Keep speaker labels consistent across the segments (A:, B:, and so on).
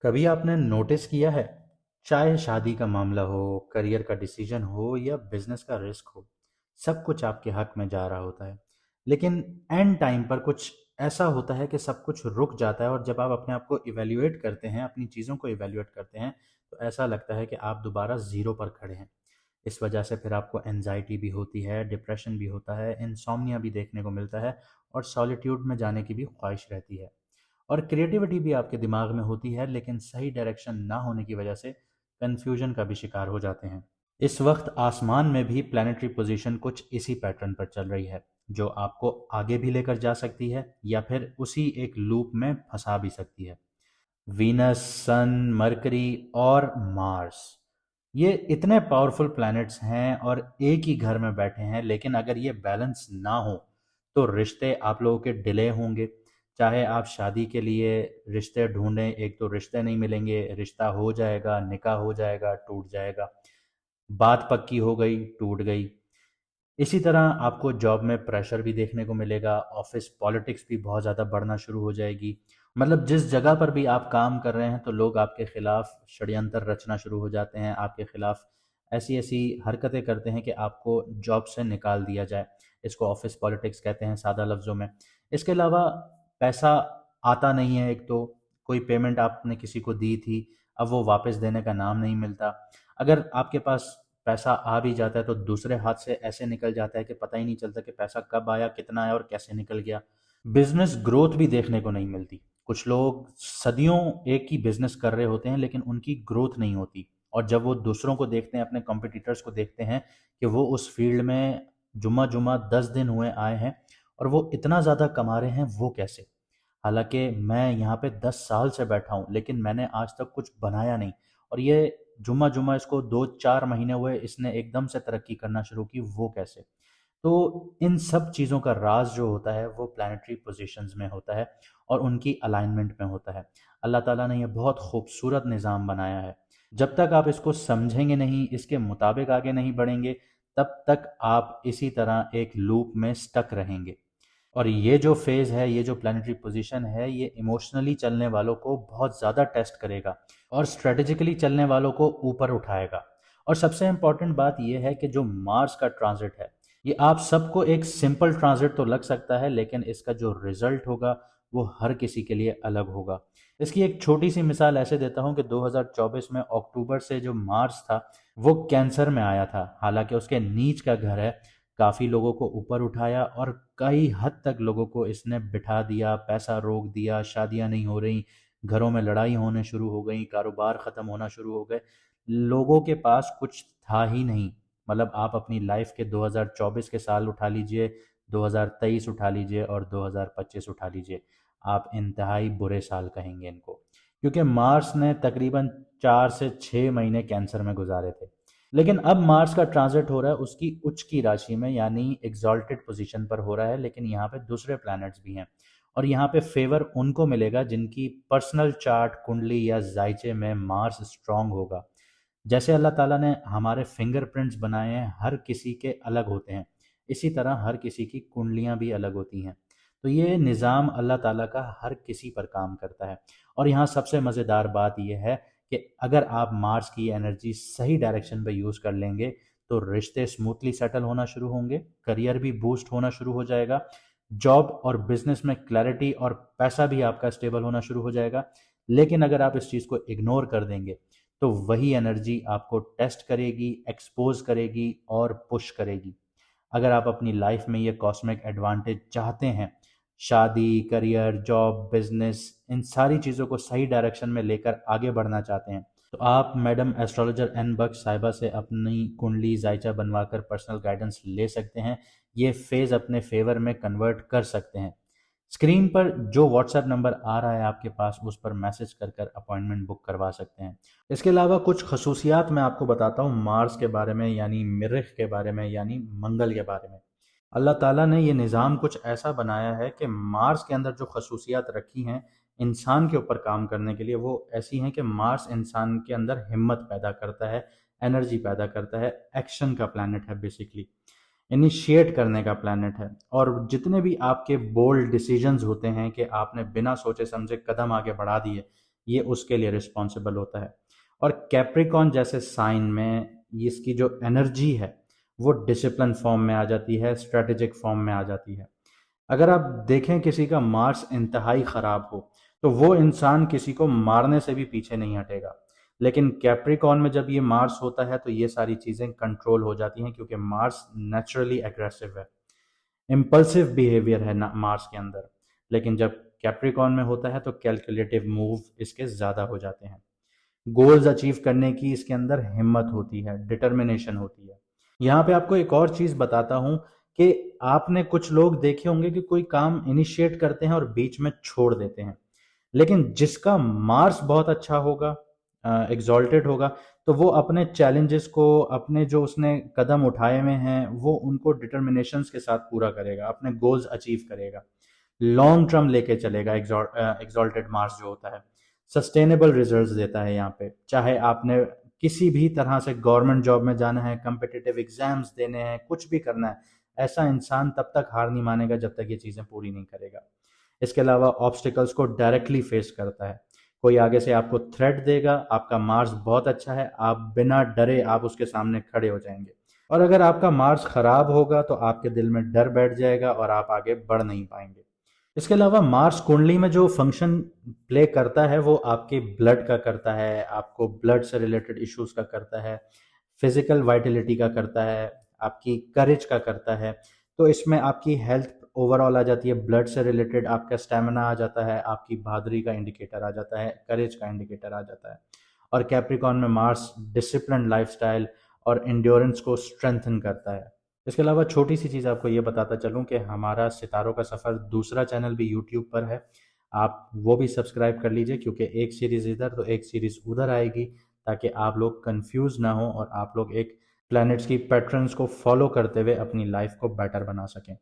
A: कभी आपने नोटिस किया है, चाहे शादी का मामला हो, करियर का डिसीजन हो या बिजनेस का रिस्क हो, सब कुछ आपके हक में जा रहा होता है। लेकिन एंड टाइम पर कुछ ऐसा होता है कि सब कुछ रुक जाता है और जब आप अपने आप को इवैल्यूएट करते हैं, अपनी चीज़ों को इवैल्यूएट करते हैं, तो ऐसा लगता है कि आप दोबारा ज़ीरो पर खड़े हैं। इस वजह से फिर आपको एंजाइटी भी होती है, डिप्रेशन भी होता है, इंसोम्निया भी देखने को मिलता है और सॉलिट्यूड में जाने की भी ख्वाहिश रहती है। और क्रिएटिविटी भी आपके दिमाग में होती है, लेकिन सही डायरेक्शन ना होने की वजह से कन्फ्यूजन का भी शिकार हो जाते हैं। इस वक्त आसमान में भी प्लैनेटरी पोजीशन कुछ इसी पैटर्न पर चल रही है, जो आपको आगे भी लेकर जा सकती है या फिर उसी एक लूप में फंसा भी सकती है। वीनस, सन, मरकरी और मार्स, ये इतने पावरफुल प्लैनेट्स हैं और एक ही घर में बैठे हैं, लेकिन अगर ये बैलेंस ना हो तो रिश्ते आप लोगों के डिले होंगे। चाहे आप शादी के लिए रिश्ते ढूंढें, एक तो रिश्ते नहीं मिलेंगे, रिश्ता हो जाएगा, निकाह हो जाएगा, टूट जाएगा, बात पक्की हो गई, टूट गई। इसी तरह आपको जॉब में प्रेशर भी देखने को मिलेगा, ऑफिस पॉलिटिक्स भी बहुत ज़्यादा बढ़ना शुरू हो जाएगी। मतलब जिस जगह पर भी आप काम कर रहे हैं तो लोग आपके खिलाफ षड्यंत्र रचना शुरू हो जाते हैं, आपके खिलाफ ऐसी ऐसी हरकतें करते हैं कि आपको जॉब से निकाल दिया जाए। इसको ऑफिस पॉलिटिक्स कहते हैं सादा लफ्ज़ों में। इसके अलावा पैसा आता नहीं है, एक तो कोई पेमेंट आपने किसी को दी थी, अब वो वापस देने का नाम नहीं मिलता। अगर आपके पास पैसा आ भी जाता है तो दूसरे हाथ से ऐसे निकल जाता है कि पता ही नहीं चलता कि पैसा कब आया, कितना आया और कैसे निकल गया। बिजनेस ग्रोथ भी देखने को नहीं मिलती। कुछ लोग सदियों एक ही बिजनेस कर रहे होते हैं लेकिन उनकी ग्रोथ नहीं होती, और जब वो दूसरों को देखते हैं, अपने कॉम्पिटिटर्स को देखते हैं कि वो उस फील्ड में जुम्मा जुम्मा 10 दिन हुए आए हैं और वो इतना ज़्यादा कमा रहे हैं, वो कैसे? हालांकि मैं यहाँ पे 10 साल से बैठा हूँ लेकिन मैंने आज तक कुछ बनाया नहीं, और ये जुम्मा जुम्मा इसको 2-4 महीने हुए, इसने एकदम से तरक्की करना शुरू की, वो कैसे? तो इन सब चीज़ों का राज जो होता है वो प्लानिटरी पोजीशंस में होता है और उनकी अलाइनमेंट में होता है। अल्लाह ताला ने ये बहुत खूबसूरत निज़ाम बनाया है। जब तक आप इसको समझेंगे नहीं, इसके मुताबिक आगे नहीं बढ़ेंगे, तब तक आप इसी तरह एक लूप में स्टक रहेंगे। और ये जो फेज़ है, ये जो प्लानिटरी पोजीशन है, ये इमोशनली चलने वालों को बहुत ज़्यादा टेस्ट करेगा और स्ट्रेटेजिकली चलने वालों को ऊपर उठाएगा। और सबसे इम्पॉर्टेंट बात यह है कि जो मार्स का ट्रांजिट है, ये आप सबको एक सिंपल ट्रांजिट तो लग सकता है, लेकिन इसका जो रिजल्ट होगा वो हर किसी के लिए अलग होगा। इसकी एक छोटी सी मिसाल ऐसे देता हूँ कि 2024 में अक्टूबर से जो मार्स था वो कैंसर में आया था। हालांकि उसके नीच का घर है, काफ़ी लोगों को ऊपर उठाया और कई हद तक लोगों को इसने बिठा दिया, पैसा रोक दिया, शादियां नहीं हो रही, घरों में लड़ाई होने शुरू हो गई, कारोबार ख़त्म होना शुरू हो गए। लोगों के पास कुछ था ही नहीं। मतलब आप अपनी लाइफ के 2024 के साल उठा लीजिए, 2023 उठा लीजिए और 2025 उठा लीजिए, आप इंतहाई बुरे साल कहेंगे इनको, क्योंकि मार्स ने तकरीबन 4 से 6 महीने कैंसर में गुजारे थे। लेकिन अब मार्स का ट्रांजिट हो रहा है उसकी उच्च की राशि में, यानी एग्जॉल्टेड पोजीशन पर हो रहा है, लेकिन यहाँ पे दूसरे प्लैनेट्स भी हैं और यहाँ पे फेवर उनको मिलेगा जिनकी पर्सनल चार्ट कुंडली या जायचे में मार्स स्ट्रांग होगा। जैसे अल्लाह ताला ने हमारे फिंगरप्रिंट्स बनाए हैं, हर किसी के अलग होते हैं, इसी तरह हर किसी की कुंडलियां भी अलग होती हैं। तो ये निज़ाम अल्लाह ताला का हर किसी पर काम करता है। और यहाँ सबसे मज़ेदार बात यह है कि अगर आप मार्स की एनर्जी सही डायरेक्शन में यूज़ कर लेंगे तो रिश्ते स्मूथली सेटल होना शुरू होंगे, करियर भी बूस्ट होना शुरू हो जाएगा, जॉब और बिजनेस में क्लैरिटी और पैसा भी आपका स्टेबल होना शुरू हो जाएगा। लेकिन अगर आप इस चीज़ को इग्नोर कर देंगे तो वही एनर्जी आपको टेस्ट करेगी, एक्सपोज करेगी और पुश करेगी। अगर आप अपनी लाइफ में ये कॉस्मिक एडवांटेज चाहते हैं, शादी, करियर, जॉब, बिजनेस, इन सारी चीज़ों को सही डायरेक्शन में लेकर आगे बढ़ना चाहते हैं, तो आप मैडम एस्ट्रोलॉजर एन बख्श साहिबा से अपनी कुंडली जायचा बनवाकर पर्सनल गाइडेंस ले सकते हैं। ये फेज़ अपने फेवर में कन्वर्ट कर सकते हैं। स्क्रीन पर जो व्हाट्सएप नंबर आ रहा है आपके पास, उस पर मैसेज कर कर अपॉइंटमेंट बुक करवा सकते हैं। इसके अलावा कुछ खसूसियात मैं आपको बताता हूँ मार्स के बारे में, यानी मरीख के बारे में, यानी मंगल के बारे में। अल्लाह ताला ने ये निज़ाम कुछ ऐसा बनाया है कि मार्स के अंदर जो खसूसियात रखी हैं इंसान के ऊपर काम करने के लिए, वो ऐसी हैं कि मार्स इंसान के अंदर हिम्मत पैदा करता है, एनर्जी पैदा करता है, एक्शन का प्लैनेट है बेसिकली, इनिशिएट करने का प्लैनेट है। और जितने भी आपके बोल्ड डिसीजंस होते हैं कि आपने बिना सोचे समझे कदम आगे बढ़ा दिए, ये उसके लिए रिस्पॉन्सिबल होता है। और कैप्रिकॉन जैसे साइन में इसकी जो एनर्जी है वो डिसिप्लिन फॉर्म में आ जाती है, स्ट्रेटेजिक फॉर्म में आ जाती है। अगर आप देखें किसी का मार्स इंतहाई ख़राब हो तो वो इंसान किसी को मारने से भी पीछे नहीं हटेगा। लेकिन कैप्रिकॉन में जब ये मार्स होता है तो ये सारी चीज़ें कंट्रोल हो जाती हैं, क्योंकि मार्स नेचुरली एग्रेसिव है, इम्पल्सिव बिहेवियर है ना मार्स के अंदर। लेकिन जब कैप्रिकॉन में होता है तो कैलकुलेटिव मूव इसके ज़्यादा हो जाते हैं। गोल्स अचीव करने की इसके अंदर हिम्मत होती है, डिटर्मिनेशन होती है। यहाँ पे आपको एक और चीज़ बताता हूँ कि आपने कुछ लोग देखे होंगे कि कोई काम इनिशिएट करते हैं और बीच में छोड़ देते हैं। लेकिन जिसका मार्स बहुत अच्छा होगा, एग्जॉल्टेड होगा, तो वो अपने चैलेंजेस को, अपने जो उसने कदम उठाए हुए हैं वो उनको डिटर्मिनेशंस के साथ पूरा करेगा, अपने गोल्स अचीव करेगा, लॉन्ग टर्म लेके चलेगा। एग्जॉल्टेड मार्स जो होता है सस्टेनेबल रिजल्ट्स देता है। यहाँ पे चाहे आपने किसी भी तरह से गवर्नमेंट जॉब में जाना है, कम्पिटिटिव एग्जाम्स देने हैं, कुछ भी करना है, ऐसा इंसान तब तक हार नहीं मानेगा जब तक ये चीज़ें पूरी नहीं करेगा। इसके अलावा ऑब्स्टिकल्स को डायरेक्टली फेस करता है। कोई आगे से आपको थ्रेट देगा, आपका मार्स बहुत अच्छा है, आप बिना डरे आप उसके सामने खड़े हो जाएंगे। और अगर आपका मार्स खराब होगा तो आपके दिल में डर बैठ जाएगा और आप आगे बढ़ नहीं पाएंगे। इसके अलावा मार्स कुंडली में जो फंक्शन प्ले करता है वो आपके ब्लड का करता है, आपको ब्लड से रिलेटेड इश्यूज का करता है, फिजिकल वाइटलिटी का करता है, आपकी करेज का करता है। तो इसमें आपकी हेल्थ ओवरऑल आ जाती है, ब्लड से रिलेटेड आपका स्टेमिना आ जाता है, आपकी बहादुरी का इंडिकेटर आ जाता है, करेज का इंडिकेटर आ जाता है। और कैप्रिकॉन में मार्स डिसिप्लिन लाइफस्टाइल और इंड्योरेंस को स्ट्रेंथन करता है। इसके अलावा छोटी सी चीज़ आपको ये बताता चलूँ कि हमारा सितारों का सफ़र दूसरा चैनल भी यूट्यूब पर है, आप वो भी सब्सक्राइब कर लीजिए, क्योंकि एक सीरीज़ इधर तो एक सीरीज़ उधर आएगी, ताकि आप लोग कंफ्यूज ना हो और आप लोग एक प्लैनेट्स की पैटर्न्स को फॉलो करते हुए अपनी लाइफ को बेटर बना सकें।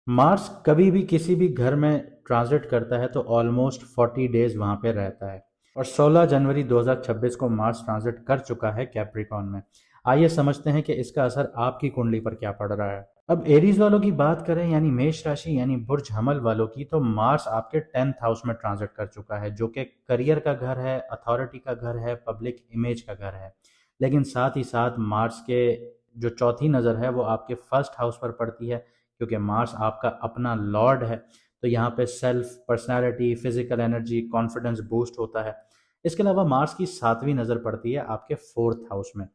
A: मार्स कभी भी किसी भी घर में ट्रांजिट करता है तो ऑलमोस्ट 40 डेज वहाँ पे रहता है, और 16 जनवरी 2026 को मार्स ट्रांजिट कर चुका है कैप्रिकॉन में। आइए समझते हैं कि इसका असर आपकी कुंडली पर क्या पड़ रहा है। अब एरीज वालों की बात करें, यानी मेष राशि यानी बुर्ज हमल वालों की, तो मार्स आपके 10th हाउस में ट्रांजिट कर चुका है, जो कि करियर का घर है, अथॉरिटी का घर है, पब्लिक इमेज का घर है। लेकिन साथ ही साथ मार्स के जो चौथी नज़र है वो आपके फर्स्ट हाउस पर पड़ती है, क्योंकि मार्स आपका अपना लॉर्ड है। तो यहाँ पे self, personality, physical energy, confidence boost होता है। इसके अलावा मार्स की 7वीं नज़र पड़ती है आपके 4th हाउस में,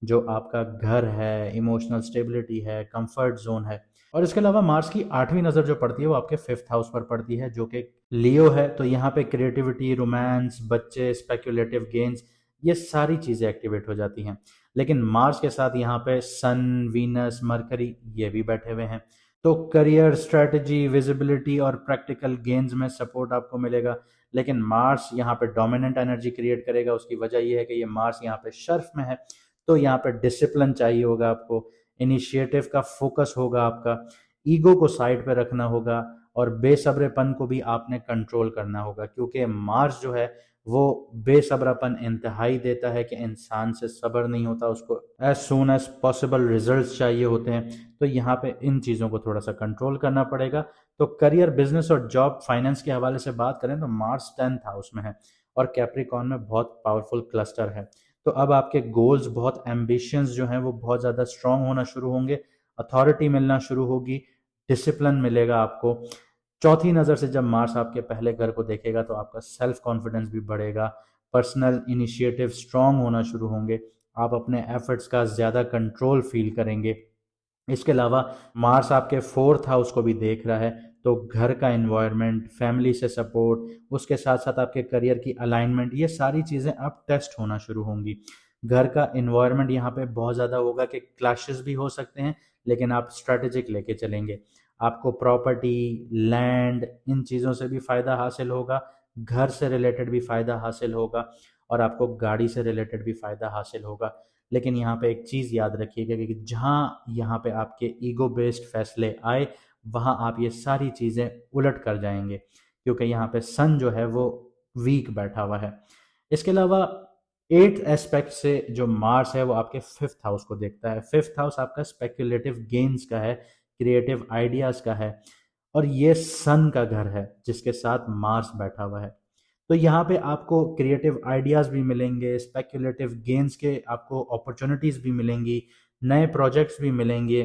A: जो आपका घर है, इमोशनल स्टेबिलिटी है, कंफर्ट जोन है। और इसके अलावा मार्स की 8वीं नज़र जो पड़ती है वो आपके 5th हाउस पर पड़ती है, जो कि लियो है। तो यहाँ पे क्रिएटिविटी, रोमांस, बच्चे, स्पेक्युलेटिव गेम्स, ये सारी चीज़ें एक्टिवेट हो जाती हैं। लेकिन मार्स के साथ यहाँ पे सन, वीनस, मरकरी ये भी बैठे हुए हैं। तो करियर, स्ट्रेटजी, विजिबिलिटी और प्रैक्टिकल गेन्स में सपोर्ट आपको मिलेगा। लेकिन मार्स यहाँ पे डोमिनेंट एनर्जी क्रिएट करेगा। उसकी वजह यह है कि ये मार्स यहाँ पे शर्फ में है, तो यहाँ पे डिसिप्लिन चाहिए होगा आपको, इनिशिएटिव का फोकस होगा आपका, ईगो को साइड पे रखना होगा, और बेसब्रेपन को भी आपने कंट्रोल करना होगा, क्योंकि मार्स जो है वो बेसब्रापन इंतहाई देता है कि इंसान से सब्र नहीं होता, उसको as soon as possible results चाहिए होते हैं। तो यहाँ पे इन चीज़ों को थोड़ा सा कंट्रोल करना पड़ेगा। तो करियर, बिजनेस और जॉब, फाइनेंस के हवाले से बात करें तो मार्स 10th हाउस में है और कैप्रिकॉन में बहुत पावरफुल क्लस्टर है। तो अब आपके गोल्स, बहुत एम्बिशंस जो हैं वो बहुत ज़्यादा स्ट्रांग होना शुरू होंगे, अथॉरिटी मिलना शुरू होगी, डिसिप्लिन मिलेगा आपको। चौथी नज़र से जब मार्स आपके पहले घर को देखेगा तो आपका सेल्फ कॉन्फिडेंस भी बढ़ेगा, पर्सनल इनिशिएटिव स्ट्रांग होना शुरू होंगे, आप अपने एफर्ट्स का ज़्यादा कंट्रोल फील करेंगे। इसके अलावा मार्स आपके 4th हाउस को भी देख रहा है, तो घर का इन्वायरमेंट, फैमिली से सपोर्ट, उसके साथ साथ आपके करियर की अलाइनमेंट, ये सारी चीज़ें अब टेस्ट होना शुरू होंगी। घर का इन्वायरमेंट यहाँ पे बहुत ज़्यादा होगा कि क्लैशेस भी हो सकते हैं, लेकिन आप स्ट्रेटेजिक लेके चलेंगे। आपको प्रॉपर्टी, लैंड, इन चीज़ों से भी फ़ायदा हासिल होगा, घर से रिलेटेड भी फ़ायदा हासिल होगा, और आपको गाड़ी से रिलेटेड भी फ़ायदा हासिल होगा। लेकिन यहाँ पे एक चीज़ याद रखिएगा कि जहाँ यहाँ पे आपके ईगो बेस्ड फैसले आए, वहाँ आप ये सारी चीज़ें उलट कर जाएंगे, क्योंकि यहाँ पे सन जो है वो वीक बैठा हुआ है। इसके अलावा 8th एस्पेक्ट से जो मार्स है वो आपके 5th हाउस को देखता है। 5th हाउस आपका स्पेक्युलेटिव गेन्स का है, क्रिएटिव आइडियाज़ का है, और ये सन का घर है जिसके साथ मार्स बैठा हुआ है। तो यहाँ पे आपको क्रिएटिव आइडियाज़ भी मिलेंगे, स्पेक्युलेटिव गेन्स के आपको अपॉर्चुनिटीज़ भी मिलेंगी, नए प्रोजेक्ट्स भी मिलेंगे।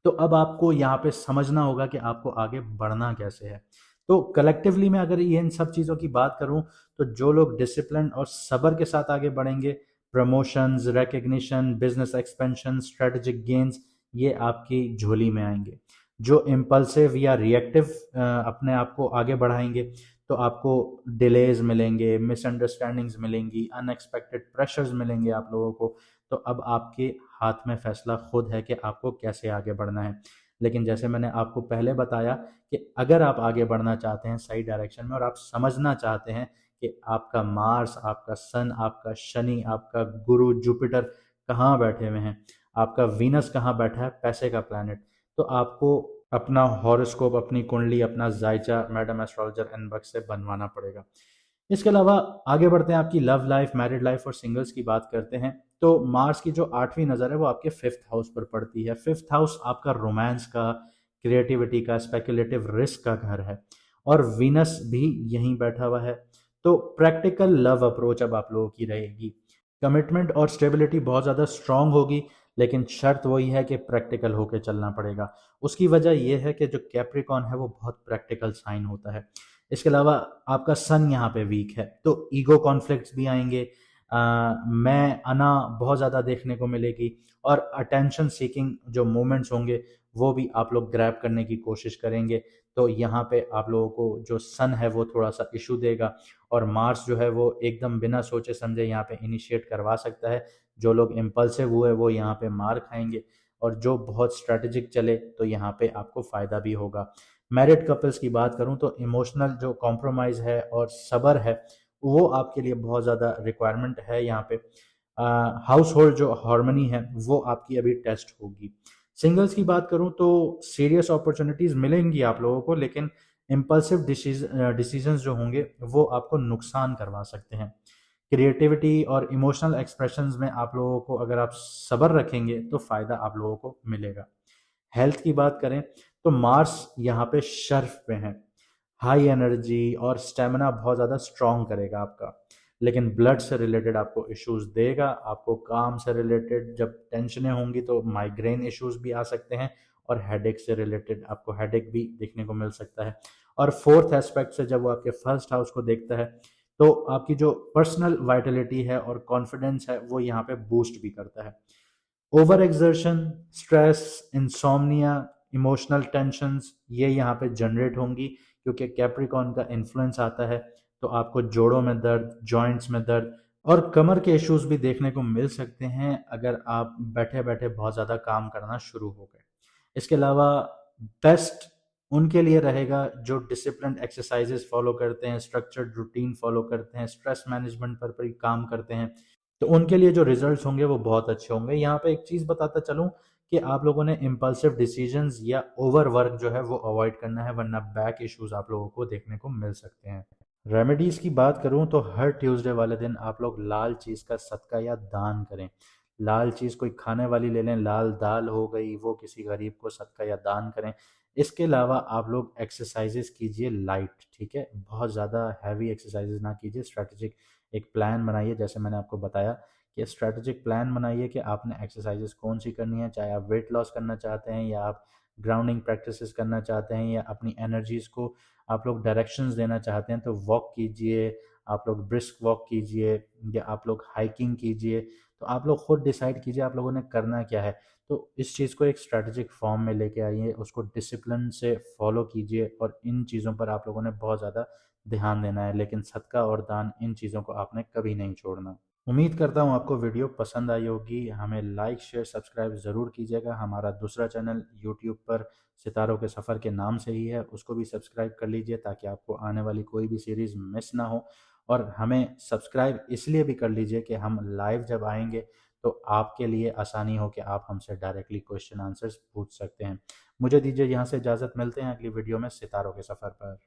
A: तो अब आपको यहाँ पे समझना होगा कि आपको आगे बढ़ना कैसे है। तो कलेक्टिवली मैं अगर ये इन सब चीज़ों की बात करूँ, तो जो लोग डिसिप्लिन और सब्र के साथ आगे बढ़ेंगे, promotions, recognition, business expansion, strategic gains, ये आपकी झोली में आएंगे। जो इम्पल्सिव या रिएक्टिव अपने आप को आगे बढ़ाएंगे, तो आपको डिलेज मिलेंगे, मिसअंडरस्टैंडिंग्स मिलेंगी, अनएक्सपेक्टेड प्रेशर्स मिलेंगे आप लोगों को। तो अब आपके हाथ में फैसला खुद है कि आपको कैसे आगे बढ़ना है। लेकिन जैसे मैंने आपको पहले बताया कि अगर आप आगे बढ़ना चाहते हैं सही डायरेक्शन में, और आप समझना चाहते हैं कि आपका मार्स, आपका सन, आपका शनि, आपका गुरु जुपिटर कहाँ बैठे हुए हैं, आपका वीनस कहाँ बैठा है, पैसे का प्लैनेट, तो आपको अपना हॉरोस्कोप, अपनी कुंडली, अपना जायचा मैडम एस्ट्रोलॉजर इनबॉक्स से बनवाना पड़ेगा। इसके अलावा आगे बढ़ते हैं, आपकी लव लाइफ, मैरिड लाइफ और सिंगल्स की बात करते हैं। तो मार्स की जो 8वीं नज़र है वो आपके 5th हाउस पर पड़ती है। 5th हाउस आपका रोमांस का, क्रिएटिविटी का, स्पेकुलेटिव रिस्क का घर है, और वीनस भी यहीं बैठा हुआ है। तो प्रैक्टिकल लव अप्रोच अब आप लोगों की रहेगी। कमिटमेंट और स्टेबिलिटी बहुत ज़्यादा स्ट्रांग होगी, लेकिन शर्त वही है कि प्रैक्टिकल होकर चलना पड़ेगा। उसकी वजह यह है कि जो कैप्रिकॉन है वो बहुत प्रैक्टिकल साइन होता है। इसके अलावा आपका सन यहाँ पे वीक है, तो ईगो कॉन्फ्लिक्ट्स भी आएंगे, मैं अना बहुत ज़्यादा देखने को मिलेगी, और अटेंशन सीकिंग जो मोमेंट्स होंगे वो भी आप लोग ग्रैब करने की कोशिश करेंगे। तो यहाँ पे आप लोगों को जो सन है वो थोड़ा सा इशू देगा, और मार्स जो है वो एकदम बिना सोचे समझे यहाँ पे इनिशिएट करवा सकता है। जो लोग इम्पल्सिव हुए वो यहाँ पे मार खाएंगे, और जो बहुत स्ट्रेटेजिक चले तो यहाँ पे आपको फ़ायदा भी होगा। मैरिड कपल्स की बात करूं तो इमोशनल जो कॉम्प्रोमाइज़ है और सब्र है वो आपके लिए बहुत ज़्यादा रिक्वायरमेंट है यहाँ पे। हाउस होल्ड जो हार्मनी है वो आपकी अभी टेस्ट होगी। सिंगल्स की बात करूं तो सीरियस अपॉर्चुनिटीज़ मिलेंगी आप लोगों को, लेकिन इम्पल्सिव डिसीजंस जो होंगे वो आपको नुकसान करवा सकते हैं। क्रिएटिविटी और इमोशनल एक्सप्रेशंस में आप लोगों को, अगर आप सब्र रखेंगे तो फ़ायदा आप लोगों को मिलेगा। हेल्थ की बात करें तो मार्स यहाँ पे शर्फ पे है, हाई एनर्जी और स्टेमिना बहुत ज़्यादा स्ट्रॉन्ग करेगा आपका, लेकिन ब्लड से रिलेटेड आपको इश्यूज देगा। आपको काम से रिलेटेड जब टेंशनें होंगी तो माइग्रेन इश्यूज भी आ सकते हैं, और हेडेक से रिलेटेड आपको हेडेक भी देखने को मिल सकता है। और फोर्थ एस्पेक्ट से जब वो आपके फर्स्ट हाउस को देखता है, तो आपकी जो पर्सनल वाइटलिटी है और कॉन्फिडेंस है वो यहाँ पे बूस्ट भी करता है। Over exertion, stress, insomnia, emotional tensions ये यहाँ पे जनरेट होंगी, क्योंकि कैप्रिकॉन का इन्फ्लुएंस आता है। तो आपको जोड़ों में दर्द, जॉइंट्स में दर्द और कमर के इश्यूज भी देखने को मिल सकते हैं अगर आप बैठे बैठे बहुत ज़्यादा काम करना शुरू हो गए। इसके अलावा बेस्ट उनके लिए रहेगा जो डिसिप्लिन एक्सरसाइजेस फॉलो करते हैं, स्ट्रक्चर्ड रूटीन फॉलो करते हैं, स्ट्रेस मैनेजमेंट पर भी काम करते हैं। तो उनके लिए जो रिजल्ट्स होंगे वो बहुत अच्छे होंगे। यहाँ पे एक चीज़ बताता चलूँ कि आप लोगों ने इम्पल्सिव डिसीजंस या ओवर वर्क जो है वो अवॉइड करना है, वरना बैक इश्यूज आप लोगों को देखने को मिल सकते हैं। रेमेडीज़ की बात करूँ तो हर ट्यूसडे वाले दिन आप लोग लाल चीज़ का सदका या दान करें। लाल चीज़ कोई खाने वाली ले लें, लाल दाल हो गई, वो किसी गरीब को सदका या दान करें। इसके अलावा आप लोग एक्सरसाइजेस कीजिए लाइट, ठीक है, बहुत ज़्यादा हैवी एक्सरसाइजेस ना कीजिए। स्ट्रेटेजिक एक प्लान बनाइए, जैसे मैंने आपको बताया कि स्ट्रेटेजिक प्लान बनाइए कि आपने एक्सरसाइजेस कौन सी करनी है, चाहे आप वेट लॉस करना चाहते हैं, या आप ग्राउंडिंग प्रैक्टिसेस करना चाहते हैं, या अपनी एनर्जीज को आप लोग डायरेक्शंस देना चाहते हैं, तो वॉक कीजिए, आप लोग ब्रिस्क वॉक कीजिए, या आप लोग हाइकिंग कीजिए। तो आप लोग खुद डिसाइड कीजिए आप लोगों ने करना क्या है। तो इस चीज़ को एक स्ट्रेटेजिक फॉर्म में लेके आइए, उसको डिसिप्लिन से फॉलो कीजिए, और इन चीज़ों पर आप लोगों ने बहुत ज़्यादा ध्यान देना है, लेकिन सदका और दान इन चीज़ों को आपने कभी नहीं छोड़ना। उम्मीद करता हूँ आपको वीडियो पसंद आई होगी। हमें लाइक, शेयर, सब्सक्राइब ज़रूर कीजिएगा। हमारा दूसरा चैनल यूट्यूब पर सितारों के सफ़र के नाम से ही है, उसको भी सब्सक्राइब कर लीजिए ताकि आपको आने वाली कोई भी सीरीज़ मिस ना हो। और हमें सब्सक्राइब इसलिए भी कर लीजिए कि हम लाइव जब आएंगे तो आपके लिए आसानी हो कि आप हमसे डायरेक्टली क्वेश्चन आंसर्स पूछ सकते हैं। मुझे दीजिए यहाँ से इजाज़त, मिलते हैं अगली वीडियो में सितारों के सफ़र पर।